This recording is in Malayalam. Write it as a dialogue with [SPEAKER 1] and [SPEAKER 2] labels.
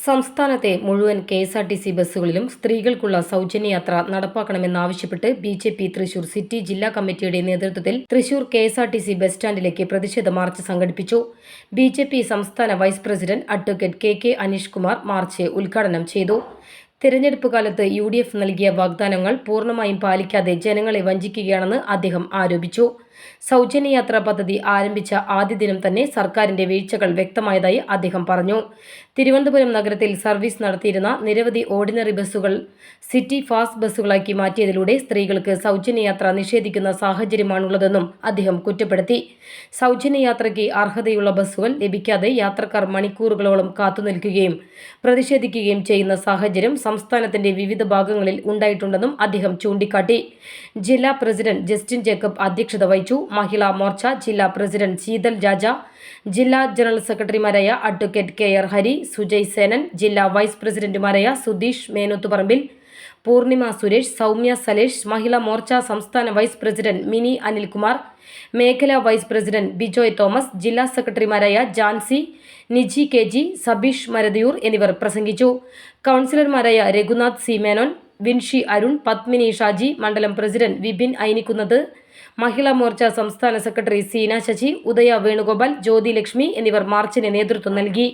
[SPEAKER 1] സംസ്ഥാനത്തെ മുഴുവൻ കെ.എസ്.ആർ.ടി.സി ബസ്സുകളിലും സ്ത്രീകൾക്കുള്ള സൗജന്യയാത്ര നടപ്പാക്കണമെന്നാവശ്യപ്പെട്ട് ബി.ജെ.പി തൃശൂർ സിറ്റി ജില്ലാ കമ്മിറ്റിയുടെ നേതൃത്വത്തിൽ തൃശൂർ കെ.എസ്.ആർ.ടി.സി ബസ് സ്റ്റാൻഡിലേക്ക് പ്രതിഷേധ മാർച്ച് സംഘടിപ്പിച്ചു. ബി.ജെ.പി സംസ്ഥാന vice president advocate K. Aneesh Kumar march ഉദ്ഘാടനം ചെയ്തു. തെരഞ്ഞെടുപ്പ് കാലത്ത് യു.ഡി.എഫ് നൽകിയ വാഗ്ദാനങ്ങൾ പൂർണ്ണമായും പാലിക്കാതെ ജനങ്ങളെ വഞ്ചിക്കുകയാണെന്ന് അദ്ദേഹം ആരോപിച്ചു. സൗജന്യയാത്ര പദ്ധതി ആരംഭിച്ച ആദ്യ ദിനം തന്നെ സർക്കാരിന്റെ വീഴ്ചകൾ വ്യക്തമായതായി അദ്ദേഹം പറഞ്ഞു. തിരുവനന്തപുരം നഗരത്തിൽ സർവീസ് നടത്തിയിരുന്ന നിരവധി ഓർഡിനറി ബസ്സുകൾ സിറ്റി ഫാസ്റ്റ് ബസ്സുകളാക്കി മാറ്റിയതിലൂടെ സ്ത്രീകൾക്ക് സൗജന്യയാത്ര നിഷേധിക്കുന്ന സാഹചര്യമാണുള്ളതെന്നും അദ്ദേഹം കുറ്റപ്പെടുത്തി. സൗജന്യയാത്രയ്ക്ക് അർഹതയുള്ള ബസ്സുകൾ ലഭിക്കാതെ യാത്രക്കാർ മണിക്കൂറുകളോളം കാത്തുനിൽക്കുകയും പ്രതിഷേധിക്കുകയും ചെയ്യുന്ന സാഹചര്യം സംസ്ഥാനത്തിന്റെ വിവിധ ഭാഗങ്ങളിൽ ഉണ്ടായിട്ടുണ്ടെന്നും അദ്ദേഹം ചൂണ്ടിക്കാട്ടി. ജില്ലാ പ്രസിഡന്റ് ജസ്റ്റിൻ ജേക്കബ് അധ്യക്ഷത വഹിച്ചു. മഹിളാ മോർച്ച ജില്ലാ പ്രസിഡന്റ് ശീതൽ രാജ, ജില്ലാ ജനറൽ സെക്രട്ടറിമാരായ advocate K. R. Hari, Sujay Senan, ജില്ലാ വൈസ് പ്രസിഡന്റുമാരായ സുധീഷ് മേനോത്തുപറമ്പിൽ, പൂർണിമ സുരേഷ്, സൗമ്യ സലേഷ്, മഹിളാ മോർച്ച സംസ്ഥാന വൈസ് പ്രസിഡന്റ് മിനി അനിൽകുമാർ, മേഖലാ വൈസ് പ്രസിഡന്റ് ബിജോയ് തോമസ്, ജില്ലാ സെക്രട്ടറിമാരായ ജാൻസി, നിജി കെ ജി, സബീഷ് മരതിയൂർ എന്നിവർ പ്രസംഗിച്ചു. കൗൺസിലർമാരായ രഘുനാഥ് സി മേനോൻ, വിൻഷി അരുൺ, പത്മിനി ഷാജി, മണ്ഡലം പ്രസിഡന്റ് വിപിൻ ഐനിക്കുന്നത്, മഹിളാ മോർച്ച സംസ്ഥാന സെക്രട്ടറി സീന ശശി, ഉദയ വേണുഗോപാൽ, ജ്യോതി ലക്ഷ്മി എന്നിവർ മാർച്ചിന് നേതൃത്വം നൽകി.